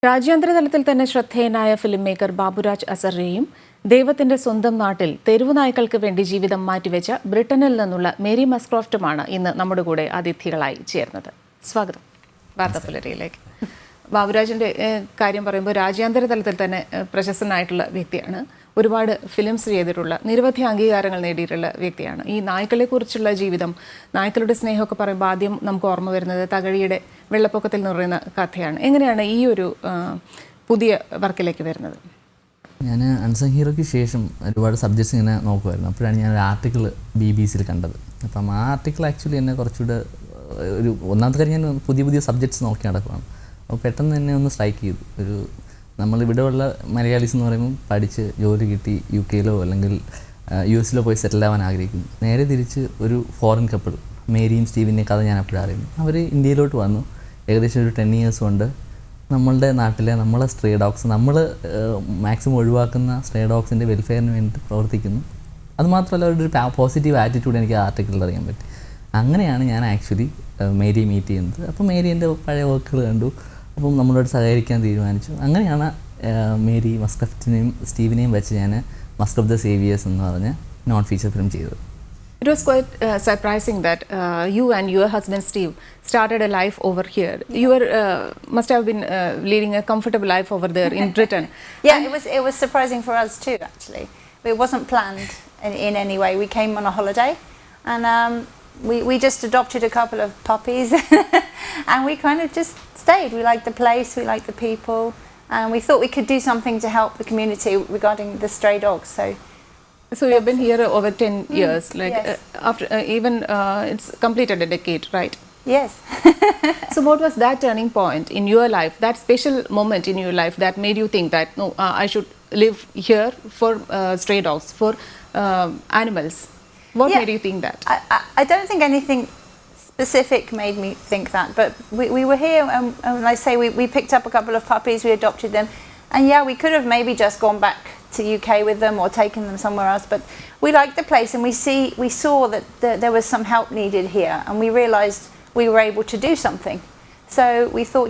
രാജ്യാന്തര തലത്തിൽ തന്നെ ശ്രദ്ധേയനായ ഫിലിം മേക്കർ ബാബുരാജ് അസറിയയും ദൈവത്തിന്റെ സ്വന്തം നാട്ടിൽ തെരുവു നായ്ക്കൾക്ക് വേണ്ടി ജീവിതം മാറ്റിവെച്ച ബ്രിട്ടനിൽ നിന്നുള്ള മേരി മസ്ക്രോഫ്റ്റുമാണ് ഇന്ന് നമ്മുടെ കൂടെ അതിഥികളായി ചേർന്നത്. സ്വാഗതം വാർത്താപ്പുലരിയിലേക്ക്. ബാബുരാജിന്റെ കാര്യം പറയുമ്പോൾ രാജ്യാന്തര തലത്തിൽ തന്നെ പ്രശസ്തനായിട്ടുള്ള വ്യക്തിയാണ്. ഒരുപാട് ഫിലിംസ് ചെയ്തിട്ടുള്ള നിരവധി അംഗീകാരങ്ങൾ നേടിയിട്ടുള്ള വ്യക്തിയാണ്. ഈ നായ്ക്കളെക്കുറിച്ചുള്ള ജീവിതം, നായ്ക്കളുടെ സ്നേഹമൊക്കെ പറയുമ്പോൾ ആദ്യം നമുക്ക് ഓർമ്മ വരുന്നത് തകഴിയുടെ വെള്ളപ്പൊക്കത്തിൽ എന്ന് പറയുന്ന കഥയാണ്. എങ്ങനെയാണ് ഈ ഒരു പുതിയ വർക്കിലേക്ക് വരുന്നത്? ഞാൻ അൺസങ് ഹീറോയ്ക്ക് ശേഷം ഒരുപാട് സബ്ജക്ട്സ് ഇങ്ങനെ നോക്കുമായിരുന്നു. അപ്പോഴാണ് ഞാൻ ഒരു ആർട്ടിക്കിൾ BBC-യിൽ കണ്ടത്. അപ്പം ആ ആർട്ടിക്കിൾ ആക്ച്വലി എന്നെ കുറച്ചുകൂടെ ഒരു ഒന്നാമത്തെ കാര്യം ഞാൻ പുതിയ സബ്ജക്ട്സ് നോക്കി നടക്കുകയാണ്. അപ്പോൾ പെട്ടെന്ന് തന്നെ ഒന്ന് സ്ട്രൈക്ക് ചെയ്തു. ഒരു നമ്മളിവിടെ ഉള്ള മലയാളീസ് എന്ന് പറയുമ്പോൾ പഠിച്ച് ജോലി കിട്ടി UK-ലോ അല്ലെങ്കിൽ US-ലോ പോയി സെറ്റിൽ ആവാൻ ആഗ്രഹിക്കുന്നു. നേരെ തിരിച്ച് ഒരു ഫോറിൻ കപ്പിൾ മേരിയും സ്റ്റീവിൻ്റെയും കഥ ഞാൻ എപ്പോഴും അറിയുന്നു. അവർ ഇന്ത്യയിലോട്ട് വന്നു. ഏകദേശം ഒരു 10 years കൊണ്ട് നമ്മളുടെ നാട്ടിലെ നമ്മളെ സ്ട്രേ ഡോഗ്സ്, നമ്മൾ മാക്സിമം ഒഴിവാക്കുന്ന സ്ട്രേ ഡോഗ്സിൻ്റെ വെൽഫെയറിന് വേണ്ടി പ്രവർത്തിക്കുന്നു. അതുമാത്രമല്ല അവരുടെ ഒരു പോസിറ്റീവ് ആറ്റിറ്റ്യൂഡ് എനിക്ക് ആർട്ടിക്കിളിൽ അറിയാൻ പറ്റി. അങ്ങനെയാണ് ഞാൻ ആക്ച്വലി മേരിയെ മീറ്റ് ചെയ്യുന്നത്. അപ്പോൾ മേരി എൻ്റെ പഴയ വർക്കുകൾ കണ്ടു. അപ്പം നമ്മളോട് സഹകരിക്കാൻ തീരുമാനിച്ചു. അങ്ങനെയാണ് മേരി മസ്ക്രോഫ്റ്റിനെയും സ്റ്റീവിനെയും വെച്ച് ഞാൻ മസ്ക്രോഫ്റ്റ് ദ സേവിയേഴ്സ് എന്ന് പറഞ്ഞ നോൺ ഫീച്ചർ ഫിലിം ചെയ്തത്. It was quite surprising that you and your husband Steve started a life over here. You were must have been leading a comfortable life over there in Britain. Yeah, it was surprising for us too. Actually, it wasn't planned in any way. We came on a holiday, and we just adopted a couple of puppies, and we kind of just stayed. We liked the place, we liked the people, and we thought we could do something to help the community regarding the stray dogs. So you've been here over 10 years, like yes. After even it's completed a decade, right? Yes. So what was that turning point in your life, that special moment in your life that made you think that no, I should live here for stray dogs, for animals? What made you think that? I don't think anything specific made me think that, but we were here, and like I say, we picked up a couple of puppies, we adopted them, and yeah, we could have maybe just gone back to UK with them or taken them somewhere else, but we liked the place, and we saw that there was some help needed here, and we realised we were able to do something. So we thought,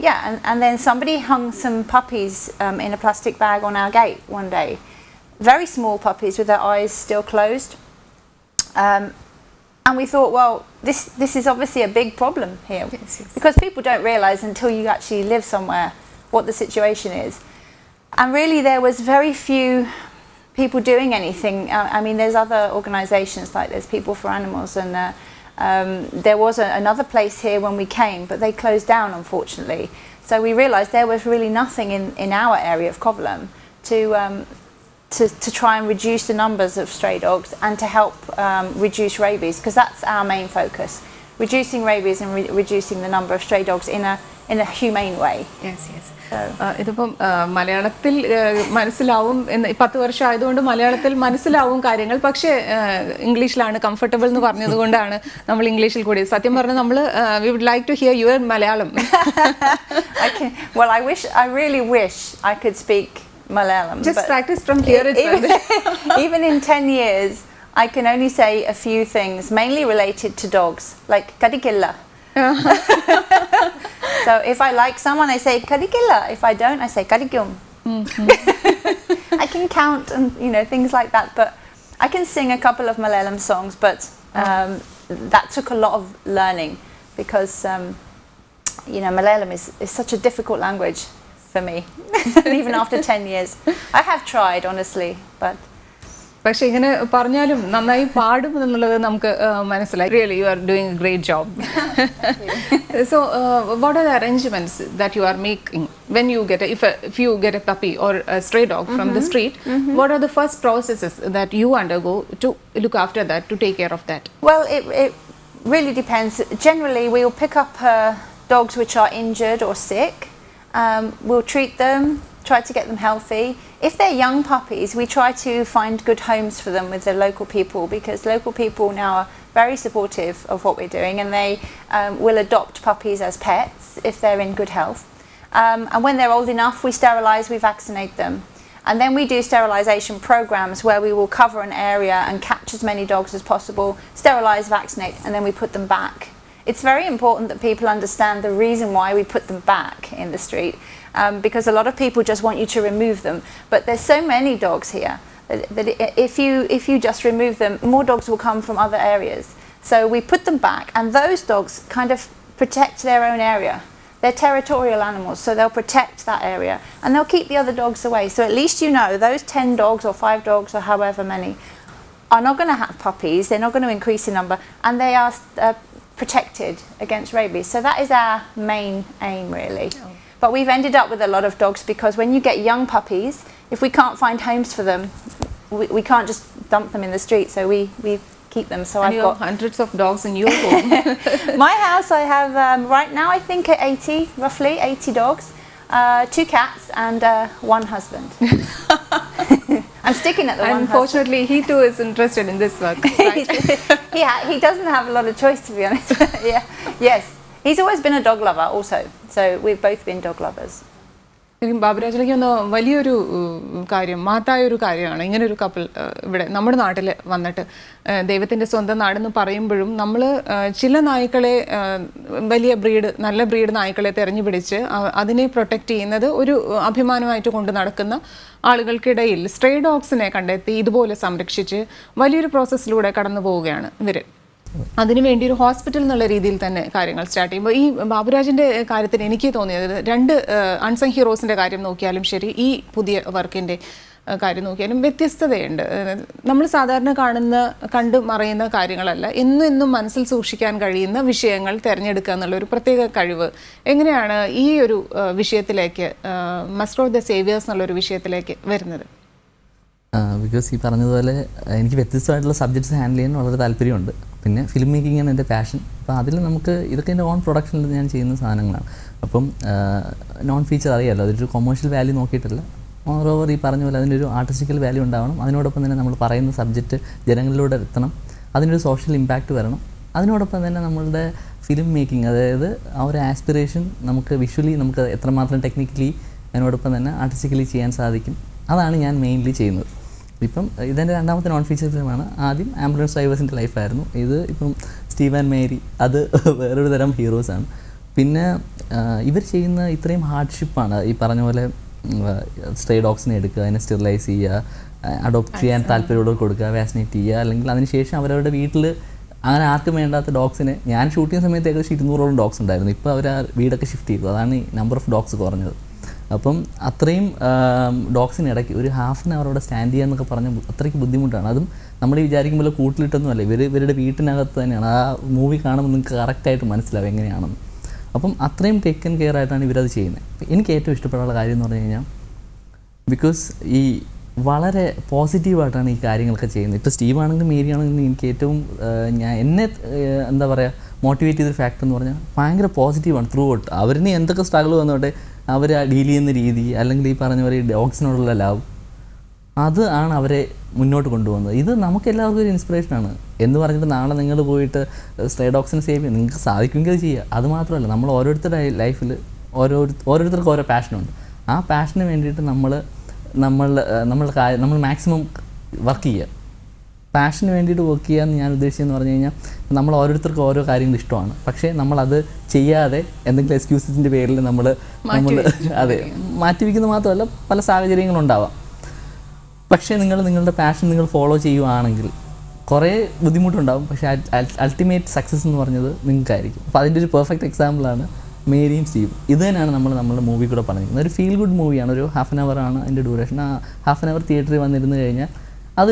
and then somebody hung some puppies in a plastic bag on our gate one day, very small puppies with their eyes still closed. And we thought, well, this is obviously a big problem here. Yes. Because people don't realise until you actually live somewhere what the situation is. And really there was very few people doing anything. I mean, there's other organisations, like there's People for Animals, and there was another place here when we came, but they closed down, unfortunately. So we realised there was really nothing in our area of Kovalam to try and reduce the numbers of stray dogs and to help reduce rabies, because that's our main focus, reducing rabies and reducing the number of stray dogs in a humane way. Yes. ഇതിപ്പം മലയാളത്തിൽ മനസ്സിലാവും എന്ന് 10 വർഷം ആയതുകൊണ്ട് മലയാളത്തിൽ മനസ്സിലാവും കാര്യങ്ങൾ. പക്ഷേ ഇംഗ്ലീഷിലാണ് കംഫർട്ടബിൾ എന്ന് പറഞ്ഞതുകൊണ്ടാണ് നമ്മൾ ഇംഗ്ലീഷിൽ കൂടി. സത്യം പറഞ്ഞാൽ നമ്മൾ we would like to hear your Malayalam. Well, I really wish I could speak Malayalam. Just practice from here itself. Even in 10 years, I can only say a few things, mainly related to dogs, like kadikilla. So if I like someone, I say kadikilla. If I don't, I say kadikum. I can count and things like that, but I can sing a couple of Malayalam songs, but that took a lot of learning, because Malayalam is such a difficult language for me. Even after 10 years, I have tried, honestly, but പക്ഷേ ഇങ്ങനെ പറഞ്ഞാലും നന്നായി പാടും എന്നുള്ളത് നമുക്ക് മനസ്സിലായി. Really, you are doing a great job. So what are the arrangements that you are making when you get if you get a puppy or a stray dog from the street? What are the first processes that you undergo to look after that, to take care of that? Well, it really depends. Generally, we will pick up dogs which are injured or sick. We'll treat them, try to get them healthy. If they're young puppies, we try to find good homes for them with the local people, because local people now are very supportive of what we're doing, and they will adopt puppies as pets if they're in good health. And when they're old enough, we sterilise, we vaccinate them. And then we do sterilisation programs where we will cover an area and catch as many dogs as possible, sterilise, vaccinate, and then we put them back it's very important that people understand the reason why we put them back in the street, because a lot of people just want you to remove them. But there's so many dogs here that if you just remove them, more dogs will come from other areas. So we put them back, and those dogs kind of protect their own area. They're territorial animals, so they'll protect that area, and they'll keep the other dogs away. So at least you know those 10 dogs or 5 dogs or however many are not going to have puppies. They're not going to increase in number, and they are protected against rabies. So that is our main aim, really. Oh. But we've ended up with a lot of dogs because when you get young puppies, if we can't find homes for them, we can't just dump them in the street. So we keep them. So and I've got hundreds of dogs in your home. My house, I have right now, I think 80 dogs, 2 cats, and 1 husband. I'm sticking at the one husband. Unfortunately, he too is interested in this work. Right? he doesn't have a lot of choice, to be honest. Yeah, yes, he's always been a dog lover also. So we've both been dog lovers. ബാബുരാജിലേക്ക് ഒന്ന് വലിയൊരു കാര്യം, മഹത്തായൊരു കാര്യമാണ് ഇങ്ങനൊരു couple ഇവിടെ നമ്മുടെ നാട്ടിൽ വന്നിട്ട് ദൈവത്തിൻ്റെ സ്വന്തം നാടെന്ന് പറയുമ്പോഴും നമ്മൾ ചില നായ്ക്കളെ വലിയ നല്ല ബ്രീഡ് നായ്ക്കളെ തെരഞ്ഞു പിടിച്ച് അതിനെ പ്രൊട്ടക്റ്റ് ചെയ്യുന്നത് ഒരു അഭിമാനമായിട്ട് കൊണ്ട് നടക്കുന്ന ആളുകൾക്കിടയിൽ സ്ട്രേ ഡോഗ്സിനെ കണ്ടെത്തി ഇതുപോലെ സംരക്ഷിച്ച് വലിയൊരു പ്രോസസ്സിലൂടെ കടന്നു പോവുകയാണ് ഇവർ. അതിനുവേണ്ടി ഒരു ഹോസ്പിറ്റൽ എന്നുള്ള രീതിയിൽ തന്നെ കാര്യങ്ങൾ സ്റ്റാർട്ട് ചെയ്യുമ്പോൾ ഈ ബാബുരാജിൻ്റെ കാര്യത്തിന് എനിക്ക് തോന്നിയത് 2 അൺസങ് ഹീറോസിൻ്റെ കാര്യം നോക്കിയാലും ശരി, ഈ പുതിയ വർക്കിൻ്റെ കാര്യം നോക്കിയാലും വ്യത്യസ്തതയുണ്ട്. നമ്മൾ സാധാരണ കണ്ടു മറയുന്ന കാര്യങ്ങളല്ല, എന്നും മനസ്സിൽ സൂക്ഷിക്കാൻ കഴിയുന്ന വിഷയങ്ങൾ തിരഞ്ഞെടുക്കുക എന്നുള്ള ഒരു പ്രത്യേക കഴിവ് എങ്ങനെയാണ് ഈ ഒരു വിഷയത്തിലേക്ക് മസ്ക്രോഫ്റ്റ് ദ സേവിയേഴ്സ് എന്നുള്ളൊരു വിഷയത്തിലേക്ക് വരുന്നത്? ബിക്കോസ് ഈ പറഞ്ഞതുപോലെ എനിക്ക് വ്യത്യസ്തമായിട്ടുള്ള സബ്ജക്ട്സ് ഹാൻഡിൽ ചെയ്യാൻ വളരെ താല്പര്യമുണ്ട്. പിന്നെ ഫിലിം മേക്കിംഗ് ആണ് എൻ്റെ പാഷൻ. അപ്പോൾ അതിൽ നമുക്ക് ഇതൊക്കെ എൻ്റെ ഓൺ പ്രൊഡക്ഷനിൽ ഞാൻ ചെയ്യുന്ന സാധനങ്ങളാണ്. അപ്പം നോൺ ഫീച്ചർ അറിയാമല്ലോ, അതൊരു കൊമേഴ്ഷ്യൽ വാല്യൂ നോക്കിയിട്ടില്ല. മോറോവർ ഈ പറഞ്ഞ പോലെ അതിൻ്റെ ഒരു ആർട്ടിസ്റ്റിക്കൽ വാല്യൂ ഉണ്ടാവണം. അതിനോടൊപ്പം തന്നെ നമ്മൾ പറയുന്ന സബ്ജക്റ്റ് ജനങ്ങളിലൂടെ എത്തണം. അതിനൊരു സോഷ്യൽ ഇമ്പാക്റ്റ് വരണം. അതിനോടൊപ്പം തന്നെ നമ്മളുടെ ഫിലിം മേക്കിംഗ്, അതായത് ആ ഒരു ആസ്പിറേഷൻ നമുക്ക് വിഷ്വലി നമുക്ക് എത്രമാത്രം ടെക്നിക്കലി അതിനോടൊപ്പം തന്നെ ആർട്ടിസ്റ്റിക്കലി ചെയ്യാൻ സാധിക്കും, അതാണ് ഞാൻ മെയിൻലി ചെയ്യുന്നത്. ഇപ്പം ഇതെൻ്റെ 2ാമത്തെ നോൺ ഫീച്ചർ ഫിലിമാണ്. ആദ്യം ആംബുലൻസ് ഡ്രൈവേഴ്സിൻ്റെ ലൈഫായിരുന്നു. ഇത് ഇപ്പം സ്റ്റീവ് ആൻഡ് മേരി, അത് വേറൊരു തരം ഹീറോസാണ്. പിന്നെ ഇവർ ചെയ്യുന്ന ഇത്രയും ഹാർഡ്ഷിപ്പാണ്. ഈ പറഞ്ഞ പോലെ സ്ട്രേ ഡോഗ്സിനെ എടുക്കുക, അതിനെ സ്റ്റെറിലൈസ് ചെയ്യുക, അഡോപ്റ്റ് ചെയ്യാൻ താല്പര്യമുള്ളവർക്ക് കൊടുക്കുക, വാക്സിനേറ്റ് ചെയ്യുക, അല്ലെങ്കിൽ അതിനുശേഷം അവരവരുടെ വീട്ടിൽ അങ്ങനെ ആർക്കും വേണ്ടാത്ത ഡോഗ്സിനെ, ഞാൻ ഷൂട്ട് ചെയ്യുന്ന സമയത്ത് ഏകദേശം 200ഓളം ഡോഗ്സ് ഉണ്ടായിരുന്നു. ഇപ്പോൾ അവർ ആ വീടൊക്കെ ഷിഫ്റ്റ് ചെയ്തു. അതാണ് ഈ നമ്പർ ഓഫ് ഡോഗ്സ് കുറഞ്ഞത്. അപ്പം അത്രയും ഡോഗ്സിന് ഇടയ്ക്ക് ഒരു ഹാഫ് ആൻ അവർ അവിടെ സ്റ്റാൻഡ് ചെയ്യുക എന്നൊക്കെ പറഞ്ഞാൽ അത്രയ്ക്ക് ബുദ്ധിമുട്ടാണ്. അതും നമ്മൾ വിചാരിക്കുമ്പോൾ കൂട്ടിലിട്ടൊന്നുമല്ല, ഇവരുടെ വീട്ടിനകത്ത് തന്നെയാണ്. ആ മൂവി കാണുമ്പോൾ നിങ്ങൾക്ക് കറക്റ്റായിട്ട് മനസ്സിലാവും എങ്ങനെയാണെന്ന്. അപ്പം അത്രയും ടേക്കൻ കെയർ ആയിട്ടാണ് ഇവരത് ചെയ്യുന്നത്. എനിക്ക് ഏറ്റവും ഇഷ്ടപ്പെട്ടുള്ള കാര്യം എന്ന് പറഞ്ഞു കഴിഞ്ഞാൽ, ബിക്കോസ് ഈ വളരെ പോസിറ്റീവായിട്ടാണ് ഈ കാര്യങ്ങളൊക്കെ ചെയ്യുന്നത്. ഇപ്പോൾ സ്റ്റീവ് ആണെങ്കിലും മേരി ആണെങ്കിലും എനിക്ക് ഏറ്റവും എന്നെ എന്താ പറയുക മോട്ടിവേറ്റ് ചെയ്തൊരു ഫാക്ടർ എന്ന് പറഞ്ഞാൽ ഭയങ്കര പോസിറ്റീവാണ് ത്രൂ ഔട്ട്. അവരിന് എന്തൊക്കെ സ്ട്രഗിൾ വന്നോട്ടെ അവർ ഡീൽ ചെയ്യുന്ന രീതി, അല്ലെങ്കിൽ ഈ പറഞ്ഞ പോലെ ഈ ഡോഗ്സിനോടുള്ള ലവ്, അത് ആണ് അവരെ മുന്നോട്ട് കൊണ്ടുപോകുന്നത്. ഇത് നമുക്ക് എല്ലാവർക്കും ഒരു ഇൻസ്പിറേഷനാണ്. എന്ന് പറഞ്ഞിട്ട് നാളെ നിങ്ങൾ പോയിട്ട് സ്ട്രേ ഡോഗ്സിനെ സേവ് ചെയ്യും, നിങ്ങൾക്ക് സാധിക്കുമെങ്കിൽ അത് ചെയ്യുക. അതുമാത്രമല്ല, നമ്മൾ ഓരോരുത്തരുടെ ലൈഫിൽ ഓരോരുത്തർക്കും ഓരോ പാഷനുണ്ട്. ആ പാഷന് വേണ്ടിയിട്ട് നമ്മൾ മാക്സിമം വർക്ക് ചെയ്യുക. പാഷന് വേണ്ടിയിട്ട് വർക്ക് ചെയ്യുക എന്ന് ഞാൻ ഉദ്ദേശിച്ചതെന്ന് പറഞ്ഞു കഴിഞ്ഞാൽ, നമ്മൾ ഓരോരുത്തർക്കും ഓരോ കാര്യങ്ങൾ ഇഷ്ടമാണ്. പക്ഷേ നമ്മളത് ചെയ്യാതെ എന്തെങ്കിലും എക്സ്ക്യൂസസിൻ്റെ പേരിൽ നമ്മൾ അതെ മാറ്റിവെക്കുന്നത് മാത്രമല്ല, പല സാഹചര്യങ്ങളുണ്ടാവാം. പക്ഷേ നിങ്ങളുടെ പാഷൻ നിങ്ങൾ ഫോളോ ചെയ്യുകയാണെങ്കിൽ കുറേ ബുദ്ധിമുട്ടുണ്ടാകും, പക്ഷേ അൾട്ടിമേറ്റ് സക്സസ് എന്ന് പറഞ്ഞത് നിങ്ങൾക്കായിരിക്കും. അപ്പോൾ അതിൻ്റെ ഒരു പെർഫെക്റ്റ് എക്സാമ്പിളാണ് മേരിയും സ്റ്റീവും. ഇത് തന്നെയാണ് നമ്മുടെ മൂവി കൂടെ പറഞ്ഞിരിക്കുന്നത്. ഒരു ഫീൽ ഗുഡ് മൂവിയാണ്. ഒരു ഹാഫ് ആൻ അവർ ആണ് അതിൻ്റെ ഡ്യൂറേഷൻ. ആ ഹാഫ് ആൻ അവർ തിയേറ്ററിൽ വന്നിരുന്നു കഴിഞ്ഞാൽ അത്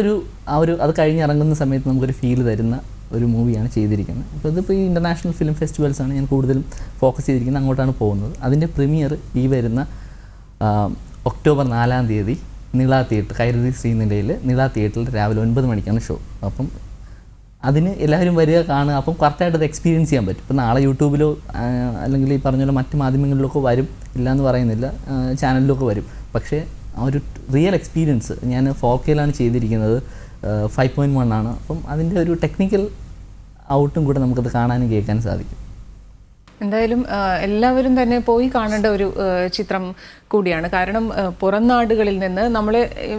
കഴിഞ്ഞിറങ്ങുന്ന സമയത്ത് നമുക്കൊരു ഫീൽ തരുന്ന ഒരു മൂവിയാണ് ചെയ്തിരിക്കുന്നത്. അപ്പോൾ ഇതിപ്പോൾ ഈ ഇൻ്റർനാഷണൽ ഫിലിം ഫെസ്റ്റിവൽസാണ് ഞാൻ കൂടുതലും ഫോക്കസ് ചെയ്തിരിക്കുന്നത്, അങ്ങോട്ടാണ് പോകുന്നത്. അതിൻ്റെ പ്രീമിയർ ഈ വരുന്ന ഒക്ടോബർ 4-ാം തീയതി നില തിയേറ്റർ, കൈരളി ശ്രീനിലയിൽ നില തിയേറ്ററിൽ രാവിലെ 9 മണിക്കാണ് ഷോ. അപ്പം അതിന് എല്ലാവരും വരിക, കാണുക. അപ്പം കറക്റ്റായിട്ട് അത് എക്സ്പീരിയൻസ് ചെയ്യാൻ പറ്റും. ഇപ്പം നാളെ യൂട്യൂബിലോ അല്ലെങ്കിൽ ഈ പറഞ്ഞ പോലെ മറ്റ് മാധ്യമങ്ങളിലൊക്കെ വരും, ഇല്ലയെന്ന് പറയുന്നില്ല, ചാനലിലൊക്കെ വരും. പക്ഷേ ആ ഒരു റിയൽ എക്സ്പീരിയൻസ് ഞാൻ 4K ചെയ്തിരിക്കുന്നത്, 5.1 ആണ്. അപ്പം അതിൻ്റെ ഒരു ടെക്നിക്കൽ ഔട്ടും കൂടെ നമുക്കത് കാണാനും കേൾക്കാനും സാധിക്കും. എന്തായാലും എല്ലാവരും തന്നെ പോയി കാണേണ്ട ഒരു ചിത്രം കൂടിയാണ്. കാരണം പുറം നാടുകളിൽ നിന്ന് നമ്മൾ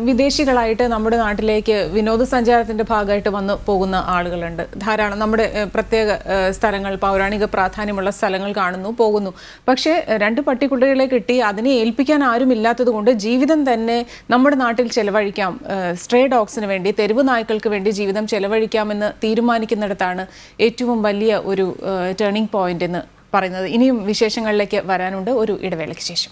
വിദേശികളായിട്ട് നമ്മുടെ നാട്ടിലേക്ക് വിനോദസഞ്ചാരത്തിൻ്റെ ഭാഗമായിട്ട് വന്ന് പോകുന്ന ആളുകളുണ്ട് ധാരാളം. നമ്മുടെ പ്രത്യേക സ്ഥലങ്ങൾ, പൗരാണിക പ്രാധാന്യമുള്ള സ്ഥലങ്ങൾ കാണുന്നു, പോകുന്നു. പക്ഷേ 2 പട്ടിക്കുട്ടികളെ കിട്ടി അതിനെ ഏൽപ്പിക്കാൻ ആരുമില്ലാത്തത് കൊണ്ട് ജീവിതം തന്നെ നമ്മുടെ നാട്ടിൽ ചെലവഴിക്കാം, സ്ട്രേ ഡോഗ്സിന് വേണ്ടി, തെരുവ് നായ്ക്കൾക്ക് വേണ്ടി ജീവിതം ചെലവഴിക്കാമെന്ന് തീരുമാനിക്കുന്നിടത്താണ് ഏറ്റവും വലിയ ഒരു ടേണിംഗ് പോയിന്റ് എന്ന് പറയുന്നത്. ഇനിയും വിശേഷങ്ങളിലേക്ക് വരാനുണ്ട് ഒരു ഇടവേളയ്ക്ക് ശേഷം.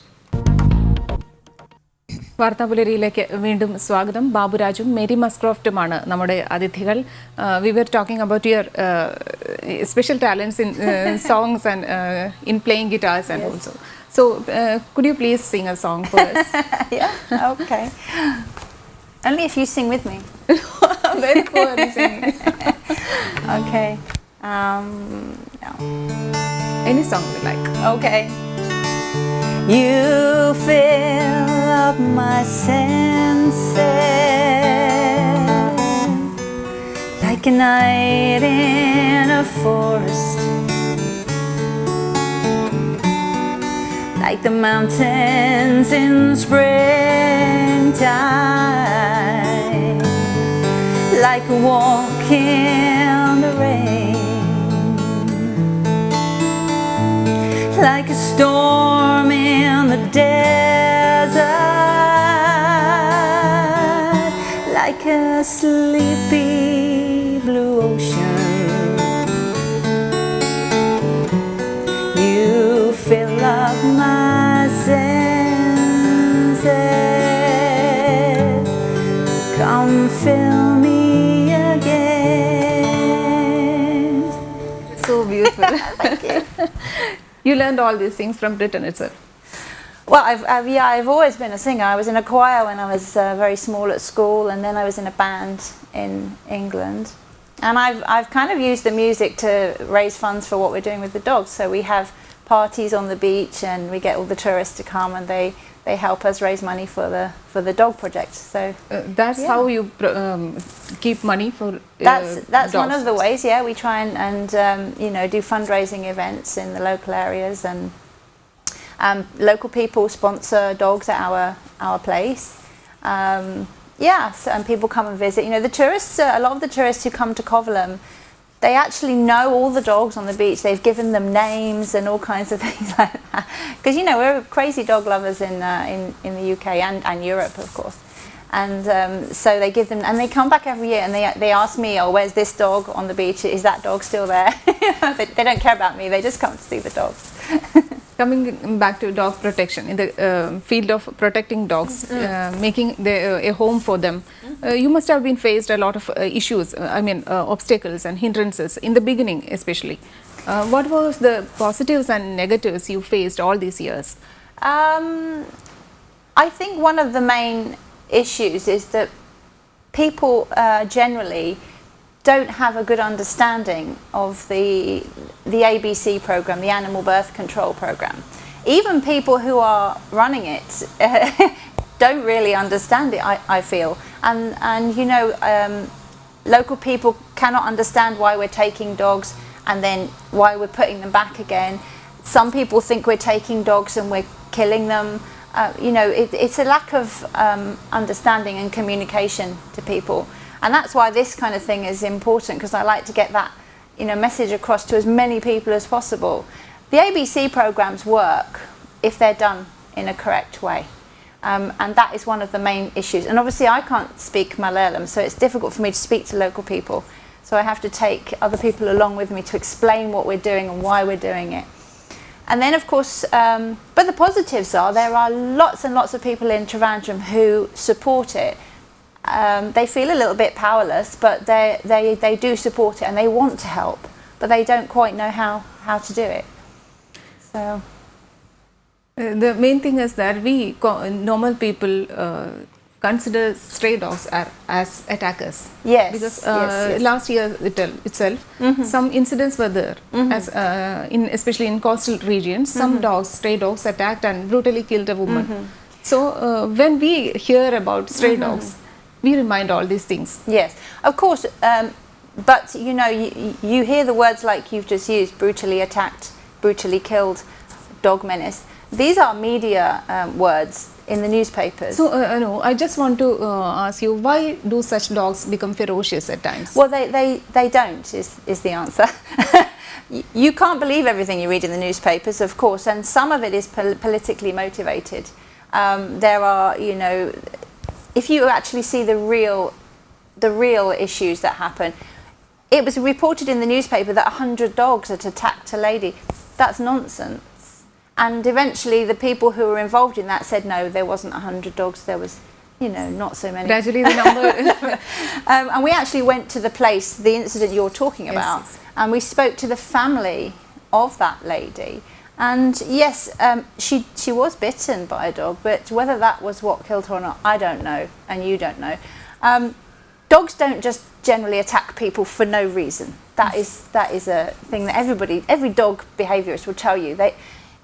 വാർത്താപുലരിയിലേക്ക് വീണ്ടും സ്വാഗതം. ബാബുരാജും മേരി മസ്ക്രോഫ്റ്റുമാണ് നമ്മുടെ അതിഥികൾ. We were talking about your special talents in songs and in playing guitars and also. So, could you please sing a song for us? Yeah, okay. Only if you sing with me. Very poor singing. Okay. No. Any song you like. Okay. You fill up my senses like a night in a forest, like the mountains in springtime, like a walk in the rain, like a storm in the desert, like a sleepy blue ocean. You fill up my senses, come fill me again. So beautiful. Thank you. You learned all these things from Britain itself. Well, I've always been a singer. I was in a choir when I was very small at school, and then I was in a band in England. And I've kind of used the music to raise funds for what we're doing with the dogs. So we have parties on the beach, and we get all the tourists to come, and they help us raise money for the dog project. So that's how you keep money for that's dogs. one of the ways. Yeah, we try and you know, do fundraising events in the local areas, and local people sponsor dogs at our place. So, and people come and visit. You know, the tourists, a lot of the tourists who come to Kovalam, they actually know all the dogs on the beach. They've given them names and all kinds of things like that. Because, you know, we're crazy dog lovers in the UK and Europe, of course. And so they give them, and they come back every year, and they ask me, oh, where's this dog on the beach? Is that dog still there? They don't care about me. They just come to see the dogs. Coming back to dog protection, in the field of protecting dogs, making a home for them, you must have been faced a lot of issues, obstacles and hindrances in the beginning especially. What was the positives and negatives you faced all these years? I think one of the main issues is that people generally don't have a good understanding of the ABC program, the Animal Birth Control program. Even people who are running it don't really understand it, I feel. And you know, local people cannot understand why we're taking dogs and then why we're putting them back again. Some people think we're taking dogs and we're killing them. You know, it's a lack of understanding and communication to people. And that's why this kind of thing is important, because I like to get that, you know, message across to as many people as possible. The ABC programs work if they're done in a correct way. And that is one of the main issues. And obviously I can't speak Malayalam, so it's difficult for me to speak to local people. So I have to take other people along with me to explain what we're doing and why we're doing it. And then, of course, but the positives are there are lots and lots of people in Trivandrum who support it. They feel a little bit powerless, but they do support it and they want to help, but they don't quite know how to do it. So The main thing is that we normal people consider stray dogs as attackers. Yes. Because yes. last year itself, some incidents were there, as especially in coastal regions. Some dogs, stray dogs, attacked and brutally killed a woman. So when we hear about stray dogs, we remind all these things. Yes, of course. But you know, you hear the words like you've just used, brutally attacked brutally killed dog menace. These are media words in the newspapers. So, no, I just want to ask you, why do such dogs become ferocious at times? Well, they don't, is the answer. You can't believe everything you read in the newspapers, of course, and some of it is politically motivated. There are, you know, if you actually see the real issues that happen, it was reported in the newspaper that 100 dogs had attacked a lady. That's nonsense. And eventually the people who were involved in that said, no, there wasn't 100 dogs, there was, you know, not so many. Gradually the number... And we actually went to the place, the incident you're talking about, yes. And we spoke to the family of that lady. And yes, she was bitten by a dog, but whether that was what killed her or not, I don't know, and you don't know. Dogs don't just generally attack people for no reason. That is a thing that every dog behaviourist will tell you.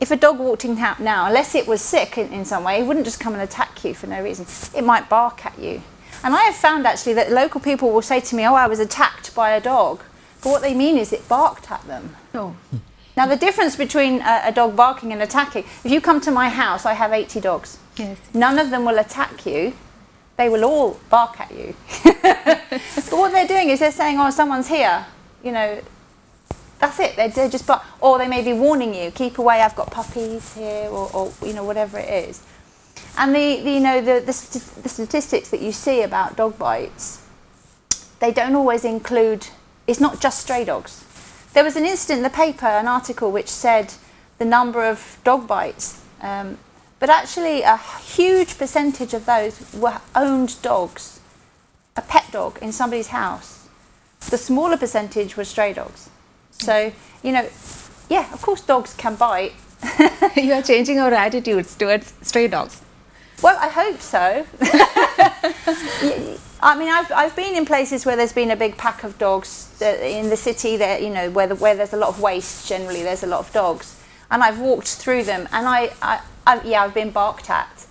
If a dog walked in now, unless it was sick in some way, it wouldn't just come and attack you for no reason. It might bark at you. And I have found actually that local people will say to me, oh, I was attacked by a dog. But what they mean is it barked at them. Oh. Now the difference between a dog barking and attacking, if you come to my house, I have 80 dogs. Yes. None of them will attack you. They will all bark at you. But what they're doing is they're saying, oh, someone's here. You know, that's it. They're just bark. Or they may be warning you, keep away, I've got puppies here, or you know, whatever it is. And the statistics that you see about dog bites, they don't always include, it's not just stray dogs. There was an incident in the paper, an article which said the number of dog bites, but actually a huge percentage of those were owned dogs, a pet dog in somebody's house. The smaller percentage were stray dogs. So, you know, yeah, of course dogs can bite. You are changing our attitudes towards stray dogs. Well, I hope so. I mean, I've been in places where there's been a big pack of dogs in the city. There, you know, where there's a lot of waste. Generally, there's a lot of dogs, and I've walked through them, and I've been barked at.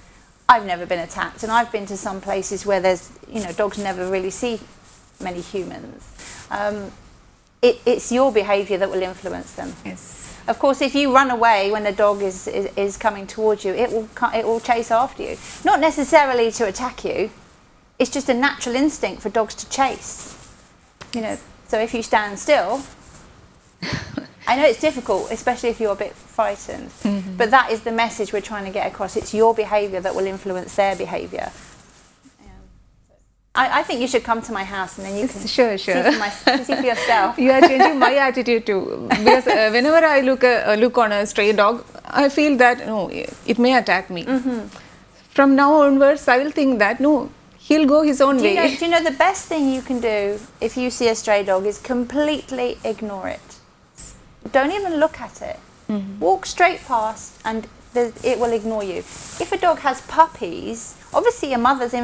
I've never been attacked, and I've been to some places where there's, you know, dogs never really see many humans. It's your behaviour that will influence them. Yes. Of course, if you run away when a dog is coming towards you, it will chase after you. Not necessarily to attack you. It's just a natural instinct for dogs to chase. You know, so if you stand still, I know it's difficult, especially if you're a bit frightened, but that is the message we're trying to get across. It's your behaviour that will influence their behaviour. I think you should come to my house and then you can Sure. see for yourself. You are changing my attitude too, because whenever I look on a stray dog, I feel that no, it may attack me. From now onwards, I will think that no, he'll go his own way. Do you know the best thing you can do if you see a stray dog is completely ignore it. Don't even look at it. Walk straight past and it will ignore you. If a dog has puppies, obviously a mother's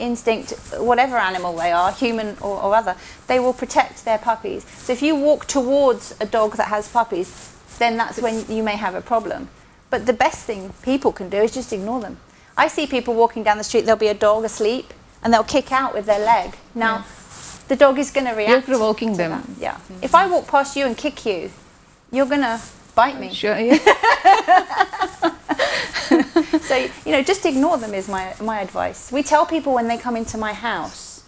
instinct, whatever animal they are, human or other, they will protect their puppies. So if you walk towards a dog that has puppies, then that's when you may have a problem. But the best thing people can do is just ignore them. I see people walking down the street, there'll be a dog asleep, and they'll kick out with their leg. Now, the dog is going to react. You're provoking them. That. Yeah. If I walk past you and kick you, you're going to bite me. Sure, yeah. So, you know, just ignore them is my advice. We tell people when they come into my house,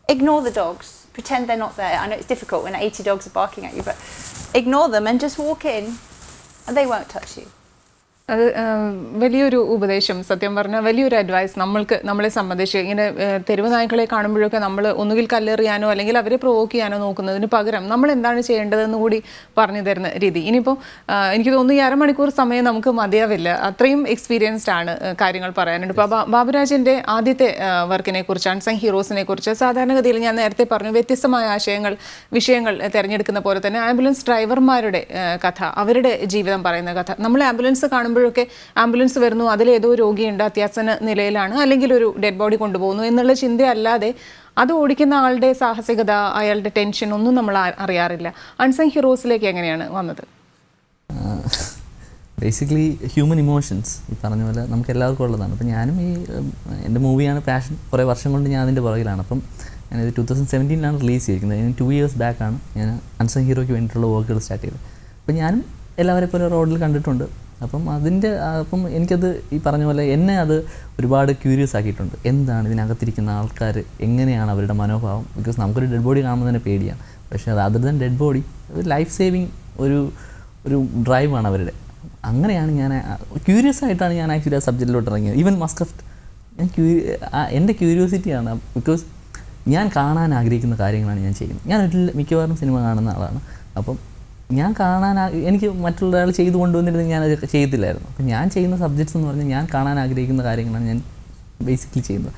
ignore the dogs, pretend they're not there. I know it's difficult when 80 dogs are barking at you, but ignore them and just walk in and they won't touch you. അത് വലിയൊരു ഉപദേശം, സത്യം പറഞ്ഞാൽ വലിയൊരു advice നമ്മളെ സംബന്ധിച്ച്. ഇങ്ങനെ തെരുവ് നായ്ക്കളെ കാണുമ്പോഴൊക്കെ നമ്മൾ ഒന്നുകിൽ കല്ലെറിയാനോ അല്ലെങ്കിൽ അവരെ പ്രൊവോക്ക് ചെയ്യാനോ നോക്കുന്നതിന് പകരം നമ്മൾ എന്താണ് ചെയ്യേണ്ടതെന്ന് കൂടി പറഞ്ഞു തരുന്ന രീതി. ഇനിയിപ്പോൾ എനിക്ക് തോന്നുന്നു ഈ അരമണിക്കൂർ സമയം നമുക്ക് മതിയാവില്ല, അത്രയും എക്സ്പീരിയൻസ്ഡ് ആണ് കാര്യങ്ങൾ പറയാനുണ്ട്. ഇപ്പോൾ ബാബുരാജിൻ്റെ ആദ്യത്തെ വർക്കിനെ കുറിച്ച്, അൺസങ് ഹീറോസിനെ കുറിച്ച്, സാധാരണഗതിയിൽ ഞാൻ നേരത്തെ പറഞ്ഞു വ്യത്യസ്തമായ വിഷയങ്ങൾ തിരഞ്ഞെടുക്കുന്ന പോലെ തന്നെ ആംബുലൻസ് ഡ്രൈവർമാരുടെ കഥ, അവരുടെ ജീവിതം പറയുന്ന കഥ. നമ്മൾ ആംബുലൻസ് കാണുമ്പോഴൊക്കെ ആംബുലൻസ് വരുന്നു, അതിലേതോ രോഗിയുണ്ട്, അത്യാസന്ന നിലയിലാണ്, അല്ലെങ്കിൽ ഒരു ഡെഡ് ബോഡി കൊണ്ടുപോകുന്നു എന്നുള്ള ചിന്തയല്ലാതെ അത് ഓടിക്കുന്ന ആളുടെ സാഹസികത, അയാളുടെ ടെൻഷൻ ഒന്നും നമ്മൾ അറിയാറില്ല. അൺസങ് ഹീറോസിലേക്ക് എങ്ങനെയാണ് വന്നത്? ബേസിക്കലി ഹ്യൂമൻ ഇമോഷൻസ് ഈ പറഞ്ഞ പോലെ നമുക്ക് എല്ലാവർക്കും ഉള്ളതാണ്. അപ്പം ഞാനും എൻ്റെ മൂവിയാണ് പാഷൻ, കുറേ വർഷം കൊണ്ട് ഞാൻ അതിൻ്റെ പുറകിലാണ്. അപ്പം ഞാനിത് 2017 റിലീസ് ചെയ്തിരിക്കുന്നത്. 2 years ബാക്കാണ് ഞാൻ അൺസങ് ഹീറോയ്ക്ക് വേണ്ടിയിട്ടുള്ള വർക്കുകൾ സ്റ്റാർട്ട് ചെയ്തത്. അപ്പം ഞാനും എല്ലാവരെയും പോലെ റോഡിൽ കണ്ടിട്ടുണ്ട്. അപ്പം എനിക്കത് ഈ പറഞ്ഞ പോലെ എന്നെ അത് ഒരുപാട് ക്യൂരിയസ് ആക്കിയിട്ടുണ്ട്. എന്താണ് ഇതിനകത്തിരിക്കുന്ന ആൾക്കാർ, എങ്ങനെയാണ് അവരുടെ മനോഭാവം? ബിക്കോസ് നമുക്കൊരു ഡെഡ് ബോഡി കാണുമ്പോൾ തന്നെ പേടിയാണ്. പക്ഷേ അതർ ദാൻ ഡെഡ് ബോഡി ഒരു ലൈഫ് സേവിങ് ഒരു ഡ്രൈവാണ് അവരുടെ. അങ്ങനെയാണ് ഞാൻ ക്യൂരിയസ് ആയിട്ടാണ് ഞാൻ ആക്ച്വലി ആ സബ്ജക്റ്റിലോട്ട് ഇറങ്ങിയത്. ഈവൻ മസ്ക്രോഫ്റ്റ് എൻ്റെ ക്യൂരിയോസിറ്റിയാണ്. ബിക്കോസ് ഞാൻ കാണാൻ ആഗ്രഹിക്കുന്ന കാര്യങ്ങളാണ് ഞാൻ ചെയ്യുന്നത്. ഞാൻ മിക്കവാറും സിനിമ കാണുന്ന ആളാണ്. അപ്പം ഞാൻ എനിക്ക് മറ്റുള്ള ആൾ ചെയ്തു കൊണ്ടുവന്നിരുന്നെങ്കിൽ ഞാനത് ചെയ്യത്തില്ലായിരുന്നു. അപ്പം ഞാൻ ചെയ്യുന്ന സബ്ജക്ട്സ് എന്ന് പറഞ്ഞാൽ ഞാൻ കാണാൻ ആഗ്രഹിക്കുന്ന കാര്യങ്ങളാണ് ഞാൻ ബേസിക്കലി ചെയ്യുന്നത്.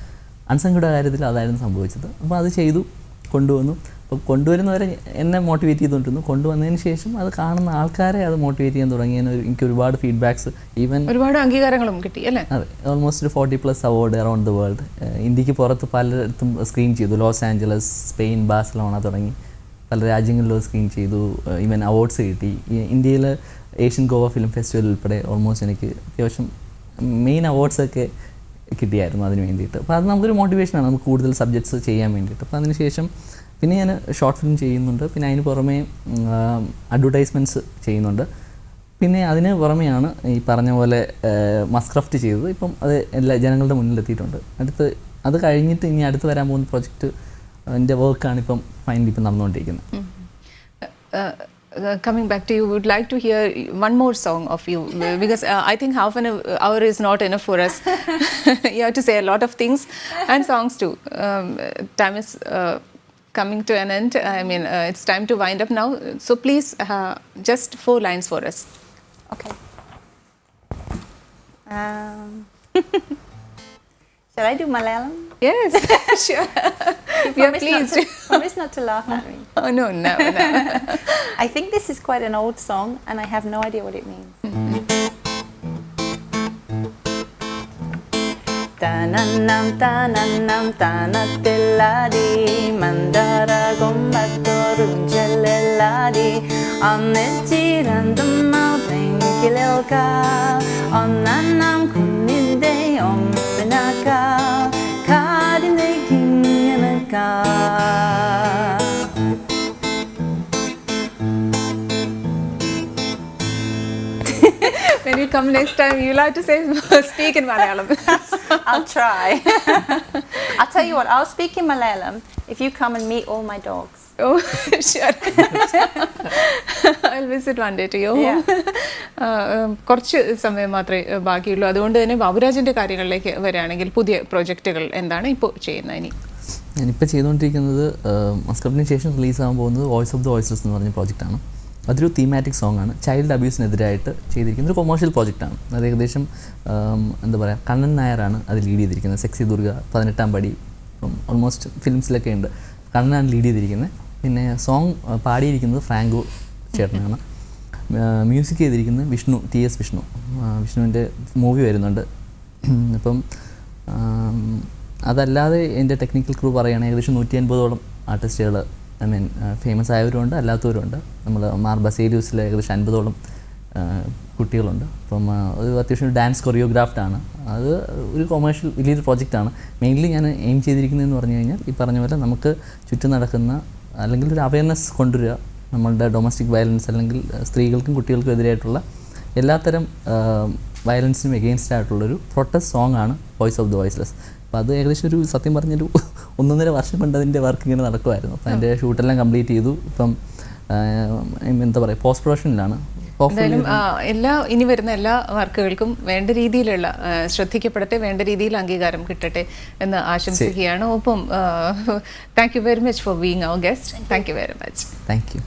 അൺസംഗയുടെ കാര്യത്തിൽ അതായിരുന്നു സംഭവിച്ചത്. അപ്പോൾ അത് ചെയ്തു, കൊണ്ടുവന്നു. അപ്പോൾ കൊണ്ടുവരുന്നവരെ എന്നെ മോട്ടിവേറ്റ് ചെയ്തുകൊണ്ടിരുന്നു. കൊണ്ടുവന്നതിന് ശേഷം അത് കാണുന്ന ആൾക്കാരെ അത് മോട്ടിവേറ്റ് ചെയ്യാൻ തുടങ്ങിയതിന് എനിക്ക് ഒരുപാട് ഫീഡ്ബാക്സ്, ഈവൻ ഒരുപാട് അംഗീകാരങ്ങളും കിട്ടി അല്ലേ? അതെ, almost 40+ award around the world. ഇന്ത്യക്ക് പുറത്ത് പലയിടത്തും സ്ക്രീൻ ചെയ്തു. ലോസ് ആഞ്ചലസ്, സ്പെയിൻ, ബാഴ്സലോണ തുടങ്ങി പല രാജ്യങ്ങളിലും സ്ക്രീൻ ചെയ്തു. ഈവൻ അവാർഡ്സ് കിട്ടി. ഇന്ത്യയിൽ ഏഷ്യൻ ഗോവ ഫിലിം ഫെസ്റ്റിവൽ ഉൾപ്പെടെ ഓൾമോസ്റ്റ് എനിക്ക് അത്യാവശ്യം മെയിൻ അവാർഡ്സൊക്കെ കിട്ടിയായിരുന്നു അതിന് വേണ്ടിയിട്ട്. അപ്പോൾ അത് നമുക്കൊരു മോട്ടിവേഷനാണ്, നമുക്ക് കൂടുതൽ സബ്ജക്ട്സ് ചെയ്യാൻ വേണ്ടിയിട്ട്. അപ്പോൾ അതിനുശേഷം പിന്നെ ഞാൻ ഷോർട്ട് ഫിലിം ചെയ്യുന്നുണ്ട്. പിന്നെ അതിന് പുറമേ അഡ്വർടൈസ്മെൻറ്റ്സ് ചെയ്യുന്നുണ്ട്. പിന്നെ അതിന് പുറമെയാണ് ഈ പറഞ്ഞ പോലെ മസ്ക്രോഫ്റ്റ് ചെയ്തത്. ഇപ്പം അത് എല്ലാ ജനങ്ങളുടെ മുന്നിലെത്തിയിട്ടുണ്ട്. അത് കഴിഞ്ഞിട്ട് ഇനി അടുത്ത് വരാൻ പോകുന്ന പ്രൊജക്റ്റ് എൻ്റെ വർക്കാണ് ഇപ്പം ഫൈനലി ഇപ്പം നടന്നുകൊണ്ടിരിക്കുന്നത്. Coming back to you, would like to hear one more song of you because I think half an hour is not enough for us. You have to say a lot of things and songs too. Time is coming to an end. I mean, it's time to wind up now. So please, just 4 lines for us. Okay. Shall I do Malayalam? Yes, sure. We are pleased. Promise not to laugh at me. Oh, no. I think this is quite an old song and I have no idea what it means. Tanannam tanannam tanatelladi mandara gombattorunjellelladi annechirandum mautenkilelka onnannam kunninde ompenaka kadine kinganaka. When you come next time, you'll have to speak in Malayalam. I'll try. I'll tell you what, I'll speak in Malayalam if you come and meet all my dogs. Oh, sure. I'll visit one day to your home. കുറച്ച് സമയം മാത്രമേ ബാക്കിയുള്ളൂ. അതുകൊണ്ട് തന്നെ ബാബുരാജിൻ്റെ കാര്യങ്ങളിലേക്ക് വരികയാണെങ്കിൽ പുതിയ പ്രോജക്റ്റുകൾ എന്താണ് ഇപ്പോൾ ചെയ്യുന്നത്? ഇനി ഞാനിപ്പോൾ ചെയ്തുകൊണ്ടിരിക്കുന്നത് മസ്ക്രോഫ്റ്റിന് ശേഷം റിലീസാകാൻ പോകുന്നത് വോയിസ് ഓഫ് ദ വോയിസ്ലെസ് എന്ന് പറഞ്ഞ പ്രോജക്റ്റാണ്. അതൊരു തീമാറ്റിക് സോങ് ആണ്. ചൈൽഡ് അബ്യൂസിനെതിരായിട്ട് ചെയ്തിരിക്കുന്ന ഒരു കൊമേഴ്ഷ്യൽ പ്രോജക്റ്റാണ്. അത് ഏകദേശം എന്താ പറയുക, കണ്ണൻ നായരാണ് അത് ലീഡ് ചെയ്തിരിക്കുന്നത്. സെക്സി ദുർഗ, 18-ാം പടി, ഓൾമോസ്റ്റ് ഫിലിംസിലൊക്കെ ഉണ്ട്. കണ്ണനാണ് ലീഡ് ചെയ്തിരിക്കുന്നത്. പിന്നെ സോങ് പാടിയിരിക്കുന്നത് ഫ്രാങ്കോ ചേട്ടനാണ്. മ്യൂസിക് ചെയ്തിരിക്കുന്നത് വിഷ്ണു, TS വിഷ്ണു. വിഷ്ണുവിൻ്റെ മൂവി വരുന്നുണ്ട്. അപ്പം അതല്ലാതെ എൻ്റെ ടെക്നിക്കൽ ക്രൂ പറയുകയാണെങ്കിൽ ഏകദേശം 150ഓളം ആർട്ടിസ്റ്റുകൾ, ഐ മീൻ ഫേമസ് ആയവരുമുണ്ട്, അല്ലാത്തവരുണ്ട്. നമ്മൾ ബസേലിയൂസിൽ ഏകദേശം 50ഓളം കുട്ടികളുണ്ട്. അപ്പം ഒരു അത്യാവശ്യം ഡാൻസ് കൊറിയോഗ്രാഫ്റ്റാണ്. അത് ഒരു കൊമേഴ്ഷ്യൽ വലിയൊരു പ്രോജക്റ്റാണ്. മെയിൻലി ഞാൻ എയിം ചെയ്തിരിക്കുന്നതെന്ന് പറഞ്ഞു കഴിഞ്ഞാൽ ഈ പറഞ്ഞ പോലെ നമുക്ക് ചുറ്റും നടക്കുന്ന അല്ലെങ്കിൽ ഒരു അവയർനെസ് കൊണ്ടുവരിക. നമ്മളുടെ ഡൊമസ്റ്റിക് വയലൻസ് അല്ലെങ്കിൽ സ്ത്രീകൾക്കും കുട്ടികൾക്കും എതിരായിട്ടുള്ള എല്ലാത്തരം വയലൻസിനും എഗെയിൻസ്റ്റ് ആയിട്ടുള്ളൊരു പ്രൊട്ടസ്റ്റ് സോങ് ആണ് വോയിസ് ഓഫ് ദ വോയിസ്ലെസ്. അപ്പോൾ അത് ഏകദേശം ഒരു സത്യം പറഞ്ഞൊരു 1.5 വർഷം കൊണ്ട് അതിൻ്റെ വർക്ക് ഇങ്ങനെ നടക്കുമായിരുന്നു. അപ്പോൾ അതിൻ്റെ ഷൂട്ടെല്ലാം കംപ്ലീറ്റ് ചെയ്തു. ഇപ്പം എന്താ പറയുക, പോസ്റ്റ് പ്രൊഡക്ഷനിലാണ്. എന്തായാലും ഇനി വരുന്ന എല്ലാ വർക്കുകൾക്കും വേണ്ട രീതിയിലുള്ള ശ്രദ്ധിക്കപ്പെടട്ടെ, വേണ്ട രീതിയിൽ അംഗീകാരം കിട്ടട്ടെ എന്ന് ആശംസിക്കുകയാണ്. ഒപ്പം thank you very much for being our guest. Thank you very much. Thank U.